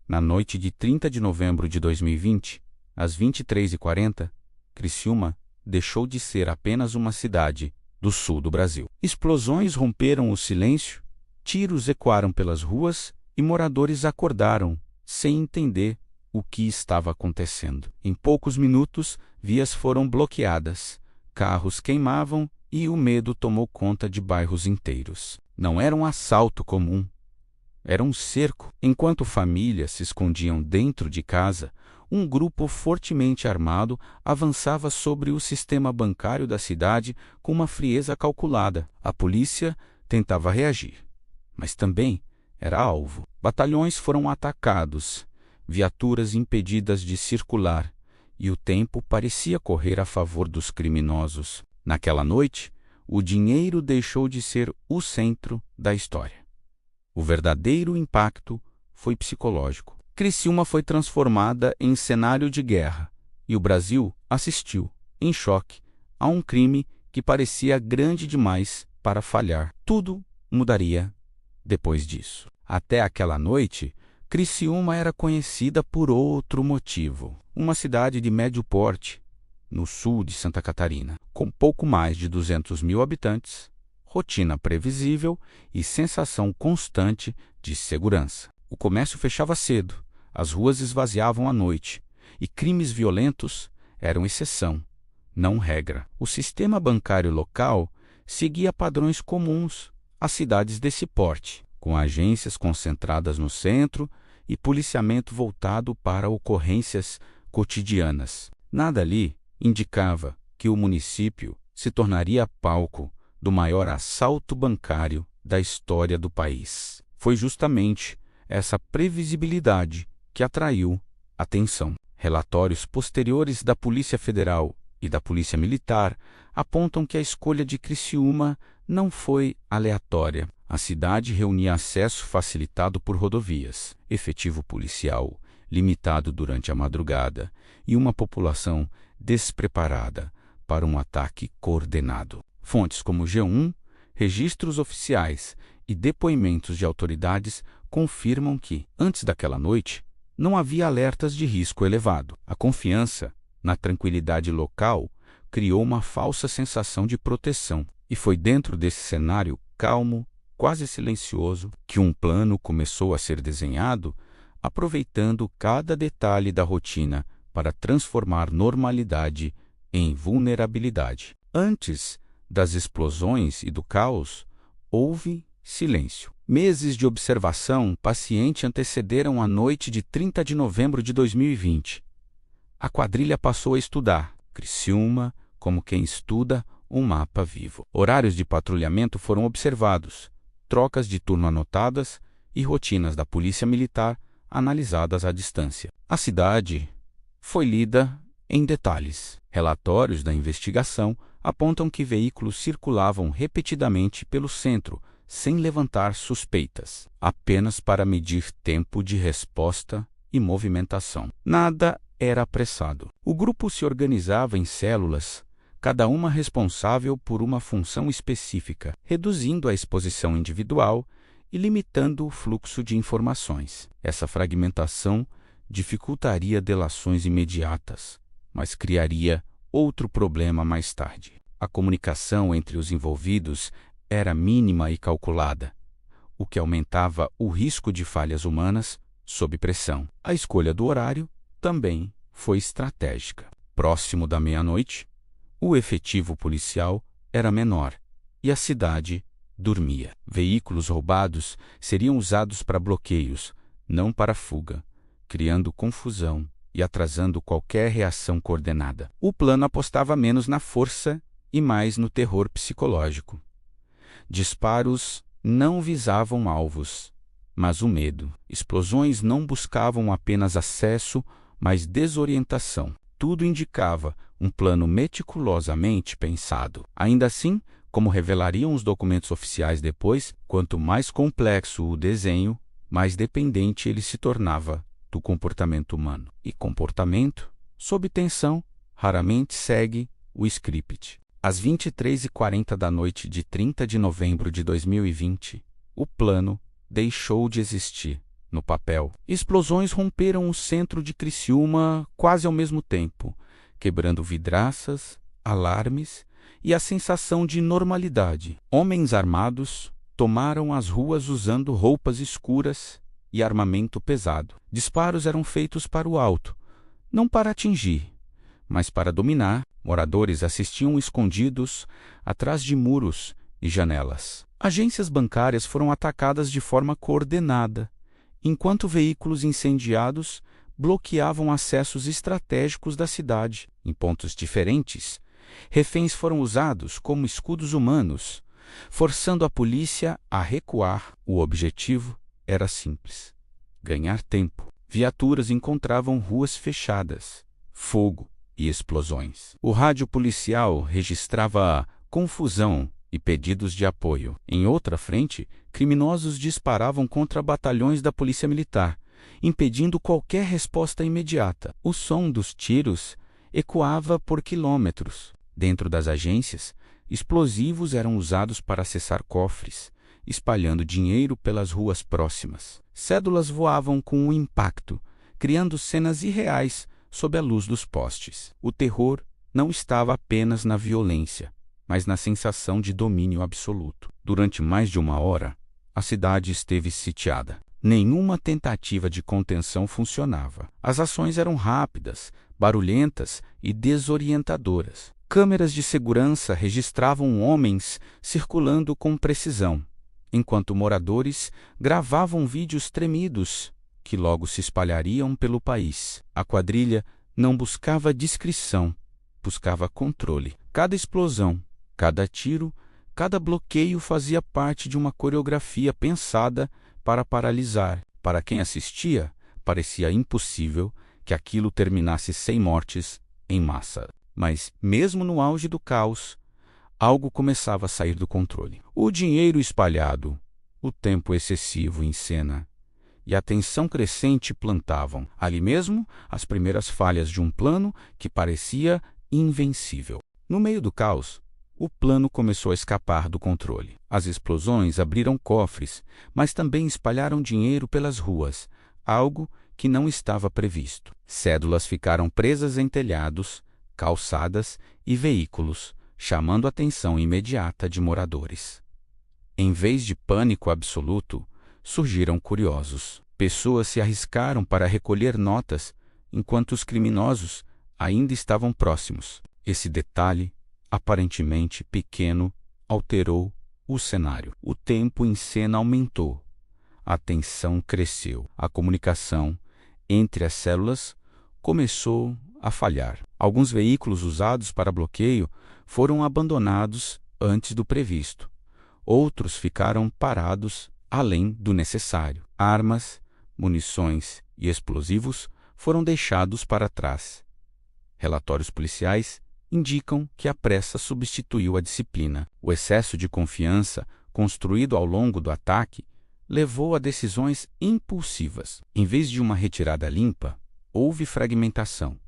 Na noite de 30 de novembro de 2020, às 23h40, Criciúma deixou de ser apenas uma cidade do sul do Brasil. Explosões romperam o silêncio, tiros ecoaram pelas ruas e moradores acordaram sem entender o que estava acontecendo. Em poucos minutos, vias foram bloqueadas, carros queimavam e o medo tomou conta de bairros inteiros. Não era um assalto comum, era um cerco. Enquanto famílias se escondiam dentro de casa, um grupo fortemente armado avançava sobre o sistema bancário da cidade com uma frieza calculada. A polícia tentava reagir, mas também era alvo. Batalhões foram atacados, viaturas impedidas de circular, e o tempo parecia correr a favor dos criminosos. Naquela noite, o dinheiro deixou de ser o centro da história. O verdadeiro impacto foi psicológico. Criciúma foi transformada em cenário de guerra, e o Brasil assistiu, em choque, a um crime que parecia grande demais para falhar. Tudo mudaria depois disso. Até aquela noite, Criciúma era conhecida por outro motivo. Uma cidade de médio porte, no sul de Santa Catarina, com pouco mais de 200 mil habitantes, rotina previsível e sensação constante de segurança. O comércio fechava cedo, as ruas esvaziavam à noite, e crimes violentos eram exceção, não regra. O sistema bancário local seguia padrões comuns às cidades desse porte, com agências concentradas no centro e policiamento voltado para ocorrências cotidianas. Nada ali indicava que o município se tornaria palco do maior assalto bancário da história do país. Foi justamente essa previsibilidade que atraiu atenção. Relatórios posteriores da Polícia Federal e da Polícia Militar apontam que a escolha de Criciúma não foi aleatória. A cidade reunia acesso facilitado por rodovias, efetivo policial limitado durante a madrugada e uma população despreparada para um ataque coordenado. Fontes como G1, registros oficiais e depoimentos de autoridades confirmam que, antes daquela noite, não havia alertas de risco elevado. A confiança na tranquilidade local criou uma falsa sensação de proteção, e foi dentro desse cenário calmo, quase silencioso, que um plano começou a ser desenhado, aproveitando cada detalhe da rotina para transformar normalidade em vulnerabilidade. Antes das explosões e do caos, houve silêncio. Meses de observação paciente antecederam a noite de 30 de novembro de 2020. A quadrilha passou a estudar Criciúma como quem estuda um mapa vivo. Horários de patrulhamento foram observados, trocas de turno anotadas e rotinas da polícia militar analisadas à distância. A cidade foi lida em detalhes. Relatórios da investigação apontam que veículos circulavam repetidamente pelo centro, sem levantar suspeitas, apenas para medir tempo de resposta e movimentação. Nada era apressado. O grupo se organizava em células, cada uma responsável por uma função específica, reduzindo a exposição individual e limitando o fluxo de informações. Essa fragmentação dificultaria delações imediatas, mas criaria outro problema mais tarde. A comunicação entre os envolvidos era mínima e calculada, o que aumentava o risco de falhas humanas sob pressão. A escolha do horário também foi estratégica. Próximo da meia-noite, o efetivo policial era menor e a cidade dormia. Veículos roubados seriam usados para bloqueios, não para fuga, criando confusão e atrasando qualquer reação coordenada. O plano apostava menos na força e mais no terror psicológico. Disparos não visavam alvos, mas o medo. Explosões não buscavam apenas acesso, mas desorientação. Tudo indicava um plano meticulosamente pensado. Ainda assim, como revelariam os documentos oficiais depois, quanto mais complexo o desenho, mais dependente ele se tornava do comportamento humano. E comportamento, sob tensão, raramente segue o script. Às 23h40 da noite de 30 de novembro de 2020, o plano deixou de existir no papel. Explosões romperam o centro de Criciúma quase ao mesmo tempo, quebrando vidraças, alarmes e a sensação de normalidade. Homens armados tomaram as ruas usando roupas escuras e armamento pesado. Disparos eram feitos para o alto, não para atingir, mas para dominar. Moradores assistiam escondidos atrás de muros e janelas. Agências bancárias foram atacadas de forma coordenada, enquanto veículos incendiados bloqueavam acessos estratégicos da cidade. Em pontos diferentes, reféns foram usados como escudos humanos, forçando a polícia a recuar. O objetivo era simples: ganhar tempo. Viaturas encontravam ruas fechadas, fogo e explosões. O rádio policial registrava confusão e pedidos de apoio. Em outra frente, criminosos disparavam contra batalhões da polícia militar, impedindo qualquer resposta imediata. O som dos tiros ecoava por quilômetros. Dentro das agências, explosivos eram usados para acessar cofres, espalhando dinheiro pelas ruas próximas. Cédulas voavam com o impacto, criando cenas irreais sob a luz dos postes. O terror não estava apenas na violência, mas na sensação de domínio absoluto. Durante mais de uma hora, a cidade esteve sitiada. Nenhuma tentativa de contenção funcionava. As ações eram rápidas, barulhentas e desorientadoras. Câmeras de segurança registravam homens circulando com precisão, enquanto moradores gravavam vídeos tremidos que logo se espalhariam pelo país. A quadrilha não buscava discrição, buscava controle. Cada explosão, cada tiro, cada bloqueio fazia parte de uma coreografia pensada para paralisar. Para quem assistia, parecia impossível que aquilo terminasse sem mortes em massa. Mas, mesmo no auge do caos, algo começava a sair do controle. O dinheiro espalhado, o tempo excessivo em cena e a tensão crescente plantavam, ali mesmo, as primeiras falhas de um plano que parecia invencível. No meio do caos, o plano começou a escapar do controle. As explosões abriram cofres, mas também espalharam dinheiro pelas ruas, algo que não estava previsto. Cédulas ficaram presas em telhados, calçadas e veículos, chamando a atenção imediata de moradores. Em vez de pânico absoluto, surgiram curiosos. Pessoas se arriscaram para recolher notas, enquanto os criminosos ainda estavam próximos. Esse detalhe, aparentemente pequeno, alterou o cenário. O tempo em cena aumentou. A tensão cresceu. A comunicação entre as células começou a falhar. Alguns veículos usados para bloqueio foram abandonados antes do previsto. Outros ficaram parados além do necessário. Armas, munições e explosivos foram deixados para trás. Relatórios policiais indicam que a pressa substituiu a disciplina. O excesso de confiança construído ao longo do ataque levou a decisões impulsivas. Em vez de uma retirada limpa, houve fragmentação.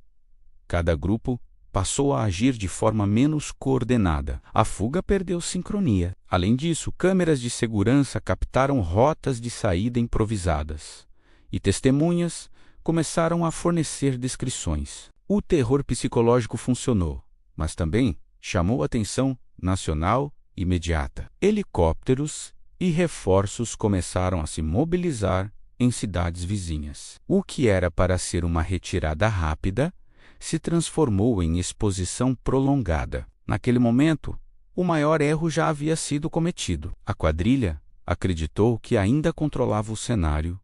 Cada grupo passou a agir de forma menos coordenada. A fuga perdeu sincronia. Além disso, câmeras de segurança captaram rotas de saída improvisadas, e testemunhas começaram a fornecer descrições. O terror psicológico funcionou, mas também chamou atenção nacional imediata. Helicópteros e reforços começaram a se mobilizar em cidades vizinhas. O que era para ser uma retirada rápida se transformou em exposição prolongada. Naquele momento, o maior erro já havia sido cometido. A quadrilha acreditou que ainda controlava o cenário,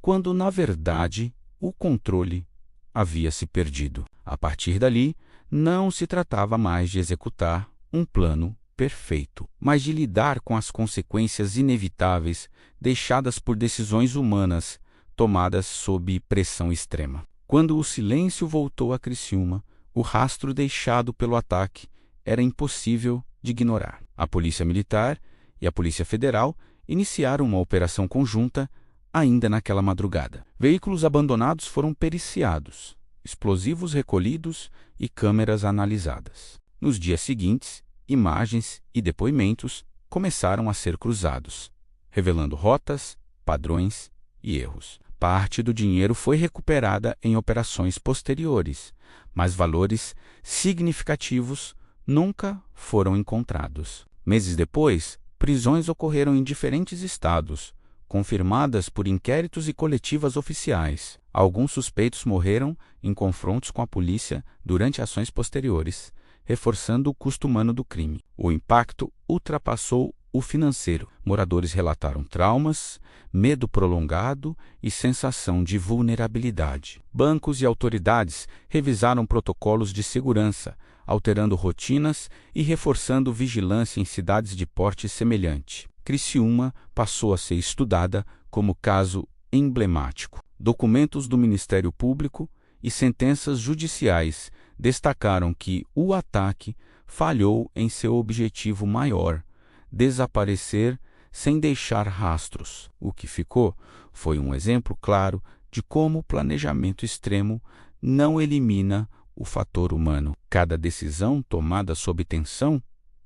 quando, na verdade, o controle havia se perdido. A partir dali, não se tratava mais de executar um plano perfeito, mas de lidar com as consequências inevitáveis deixadas por decisões humanas tomadas sob pressão extrema. Quando o silêncio voltou a Criciúma, o rastro deixado pelo ataque era impossível de ignorar. A Polícia Militar e a Polícia Federal iniciaram uma operação conjunta ainda naquela madrugada. Veículos abandonados foram periciados, explosivos recolhidos e câmeras analisadas. Nos dias seguintes, imagens e depoimentos começaram a ser cruzados, revelando rotas, padrões e erros. Parte do dinheiro foi recuperada em operações posteriores, mas valores significativos nunca foram encontrados. Meses depois, prisões ocorreram em diferentes estados, confirmadas por inquéritos e coletivas oficiais. Alguns suspeitos morreram em confrontos com a polícia durante ações posteriores, reforçando o custo humano do crime. O impacto ultrapassou o financeiro. Moradores relataram traumas, medo prolongado e sensação de vulnerabilidade. Bancos e autoridades revisaram protocolos de segurança, alterando rotinas e reforçando vigilância em cidades de porte semelhante. Criciúma passou a ser estudada como caso emblemático. Documentos do Ministério Público e sentenças judiciais destacaram que o ataque falhou em seu objetivo maior, desaparecer sem deixar rastros. O que ficou foi um exemplo claro de como o planejamento extremo não elimina o fator humano. Cada decisão tomada sob tensão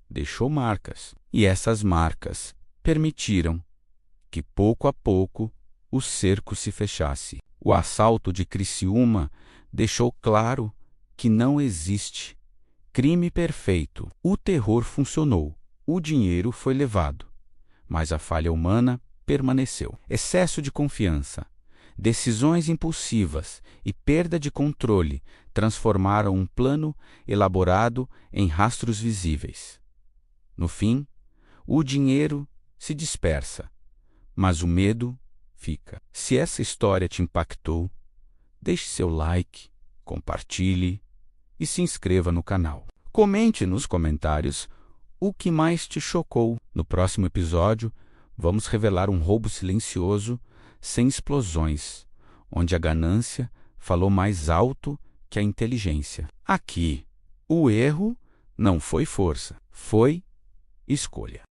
deixou marcas, e essas marcas permitiram que, pouco a pouco, o cerco se fechasse. O assalto de Criciúma deixou claro que não existe crime perfeito. O terror funcionou, o dinheiro foi levado, mas a falha humana permaneceu. Excesso de confiança, decisões impulsivas e perda de controle transformaram um plano elaborado em rastros visíveis. No fim, o dinheiro se dispersa, mas o medo fica. Se essa história te impactou, deixe seu like, compartilhe e se inscreva no canal. Comente nos comentários o que mais te chocou. No próximo episódio, vamos revelar um roubo silencioso, sem explosões, onde a ganância falou mais alto que a inteligência. Aqui, o erro não foi força, foi escolha.